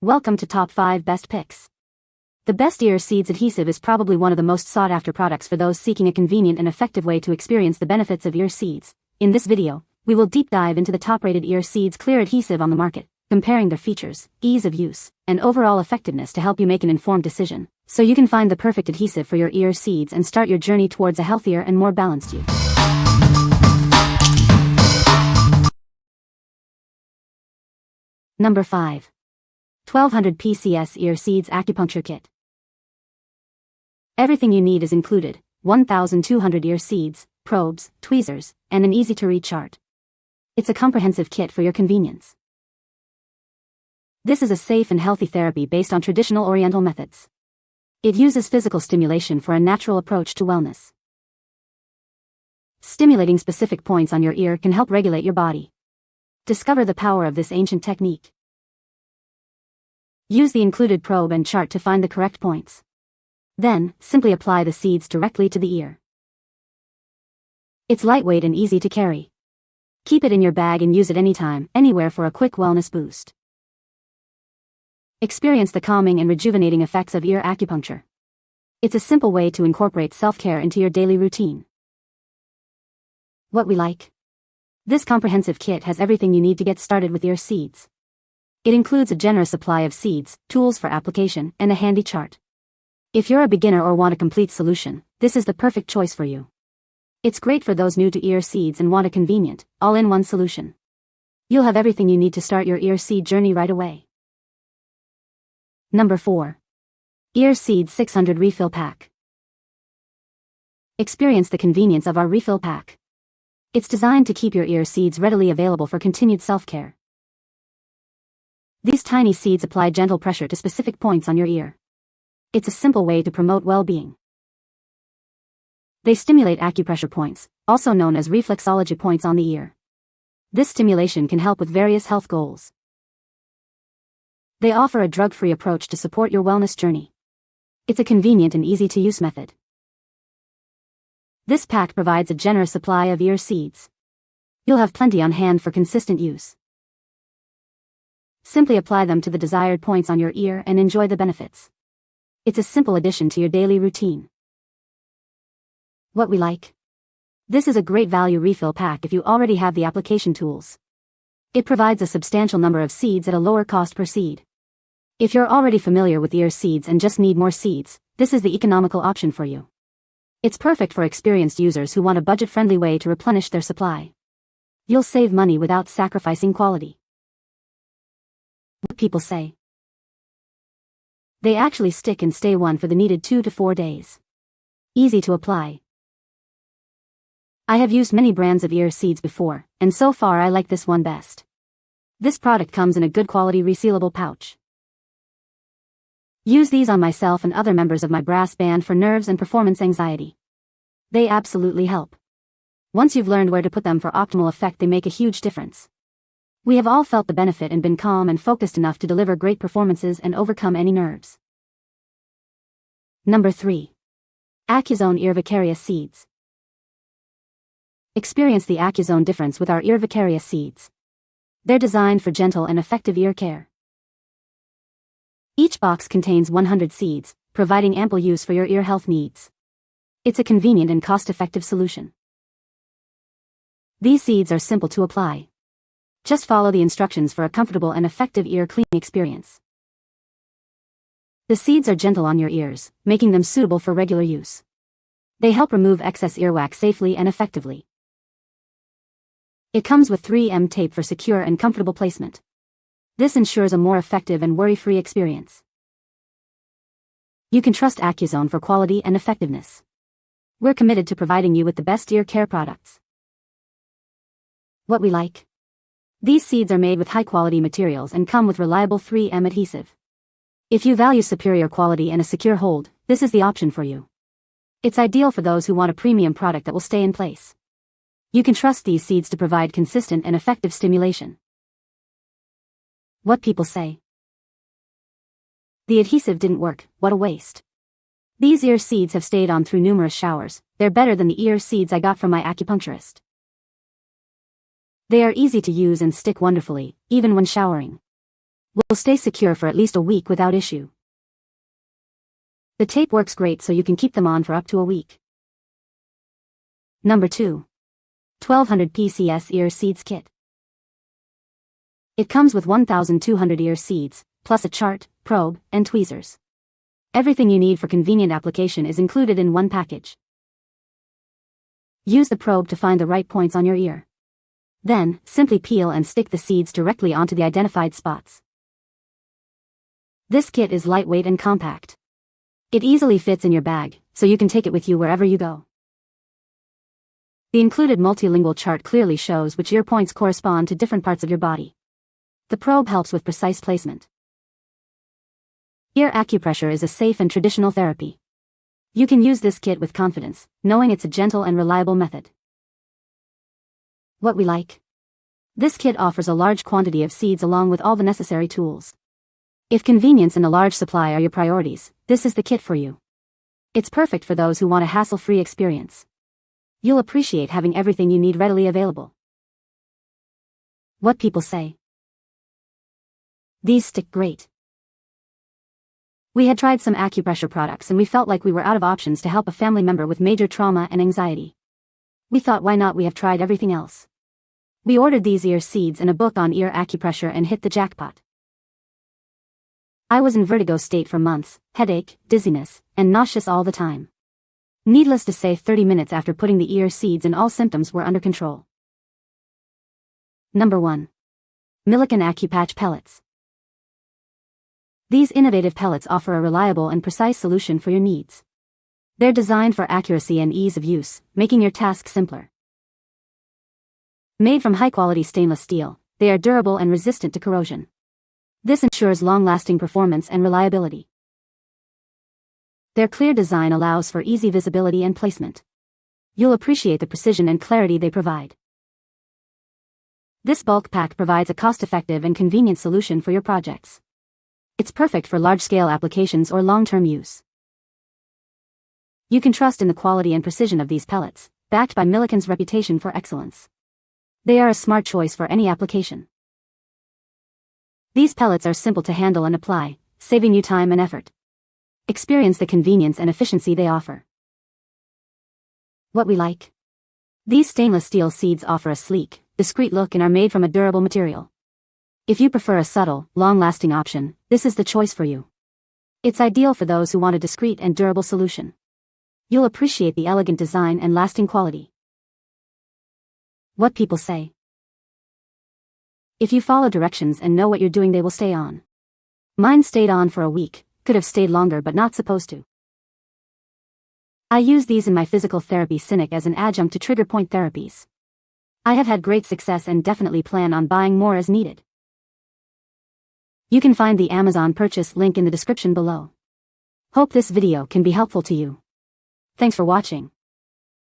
Welcome to Top 5 Best Picks. The best Ear Seeds adhesive is probably one of the most sought-after products for those seeking a convenient and effective way to experience the benefits of ear seeds. In this video, we will deep dive into the top-rated Ear Seeds clear adhesive on the market, comparing their features, ease of use, and overall effectiveness to help you make an informed decision, so you can find the perfect adhesive for your ear seeds and start your journey towards a healthier and more balanced you. Number 5. 1200 PCS Ear Seeds Acupuncture Kit. Everything you need is included: 1,200 ear seeds, probes, tweezers, and an easy-to-read chart. It's a comprehensive kit for your convenience. This is a safe and healthy therapy based on traditional Oriental methods. It uses physical stimulation for a natural approach to wellness. Stimulating specific points on your ear can help regulate your body. Discover the power of this ancient technique. Use the included probe and chart to find the correct points. Then, simply apply the seeds directly to the ear. It's lightweight and easy to carry. Keep it in your bag and use it anytime, anywhere for a quick wellness boost. Experience the calming and rejuvenating effects of ear acupuncture. It's a simple way to incorporate self-care into your daily routine. What we like? This comprehensive kit has everything you need to get started with ear seeds. It includes a generous supply of seeds, tools for application, and a handy chart. If you're a beginner or want a complete solution, this is the perfect choice for you. It's great for those new to ear seeds and want a convenient, all-in-one solution. You'll have everything you need to start your ear seed journey right away. Number 4. Ear Seeds 600 Refill Pack. Experience the convenience of our refill pack. It's designed to keep your ear seeds readily available for continued self-care. These tiny seeds apply gentle pressure to specific points on your ear. It's a simple way to promote well-being. They stimulate acupressure points, also known as reflexology points on the ear. This stimulation can help with various health goals. They offer a drug-free approach to support your wellness journey. It's a convenient and easy-to-use method. This pack provides a generous supply of ear seeds. You'll have plenty on hand for consistent use. Simply apply them to the desired points on your ear and enjoy the benefits. It's a simple addition to your daily routine. What we like? This is a great value refill pack if you already have the application tools. It provides a substantial number of seeds at a lower cost per seed. If you're already familiar with ear seeds and just need more seeds, this is the economical option for you. It's perfect for experienced users who want a budget-friendly way to replenish their supply. You'll save money without sacrificing quality. What people say? They actually stick and stay on for the needed 2 to 4 days. Easy to apply. I have used many brands of ear seeds before, and so far I like this one best. This product comes in a good quality resealable pouch. Use these on myself and other members of my brass band for nerves and performance anxiety. They absolutely help. Once you've learned where to put them for optimal effect, they make a huge difference. We have all felt the benefit and been calm and focused enough to deliver great performances and overcome any nerves. Number 3. Acuzone Ear Vaccaria Seeds. Experience the Acuzone difference with our Ear Vaccaria seeds. They're designed for gentle and effective ear care. Each box contains 100 seeds, providing ample use for your ear health needs. It's a convenient and cost-effective solution. These seeds are simple to apply. Just follow the instructions for a comfortable and effective ear cleaning experience. The seeds are gentle on your ears, making them suitable for regular use. They help remove excess earwax safely and effectively. It comes with 3M tape for secure and comfortable placement. This ensures a more effective and worry-free experience. You can trust Acuzone for quality and effectiveness. We're committed to providing you with the best ear care products. What we like? These seeds are made with high-quality materials and come with reliable 3M adhesive. If you value superior quality and a secure hold, this is the option for you. It's ideal for those who want a premium product that will stay in place. You can trust these seeds to provide consistent and effective stimulation. What people say? The adhesive didn't work, what a waste. These ear seeds have stayed on through numerous showers. They're better than the ear seeds I got from my acupuncturist. They are easy to use and stick wonderfully, even when showering. will stay secure for at least a week without issue. The tape works great so you can keep them on for up to a week. Number 2. 1200 PCS Ear Seeds Kit. It comes with 1,200 ear seeds, plus a chart, probe, and tweezers. Everything you need for convenient application is included in one package. Use the probe to find the right points on your ear. Then, simply peel and stick the seeds directly onto the identified spots. This kit is lightweight and compact. It easily fits in your bag, so you can take it with you wherever you go. The included multilingual chart clearly shows which ear points correspond to different parts of your body. The probe helps with precise placement. Ear acupressure is a safe and traditional therapy. You can use this kit with confidence, knowing it's a gentle and reliable method. What we like. This kit offers a large quantity of seeds along with all the necessary tools. If convenience and a large supply are your priorities, this is the kit for you. It's perfect for those who want a hassle-free experience. You'll appreciate having everything you need readily available. What people say. These stick great. We had tried some acupressure products and we felt like we were out of options to help a family member with major trauma and anxiety. We thought, why not? We have tried everything else. We ordered these ear seeds and a book on ear acupressure and hit the jackpot. I was in vertigo state for months, headache, dizziness, and nauseous all the time. Needless to say, 30 minutes after putting the ear seeds in, all symptoms were under control. Number 1. Milliken Accu-Patch Pellets. These innovative pellets offer a reliable and precise solution for your needs. They're designed for accuracy and ease of use, making your task simpler. Made from high-quality stainless steel, they are durable and resistant to corrosion. This ensures long-lasting performance and reliability. Their clear design allows for easy visibility and placement. You'll appreciate the precision and clarity they provide. This bulk pack provides a cost-effective and convenient solution for your projects. It's perfect for large-scale applications or long-term use. You can trust in the quality and precision of these pellets, backed by Milliken's reputation for excellence. They are a smart choice for any application. These pellets are simple to handle and apply, saving you time and effort. Experience the convenience and efficiency they offer. What we like. These stainless steel seeds offer a sleek, discreet look and are made from a durable material. If you prefer a subtle, long-lasting option, this is the choice for you. It's ideal for those who want a discreet and durable solution. You'll appreciate the elegant design and lasting quality. What people say. If you follow directions and know what you're doing, they will stay on. Mine stayed on for a week, could have stayed longer but not supposed to. I use these in my physical therapy clinic as an adjunct to trigger point therapies. I have had great success and definitely plan on buying more as needed. You can find the Amazon purchase link in the description below. Hope this video can be helpful to you. Thanks for watching.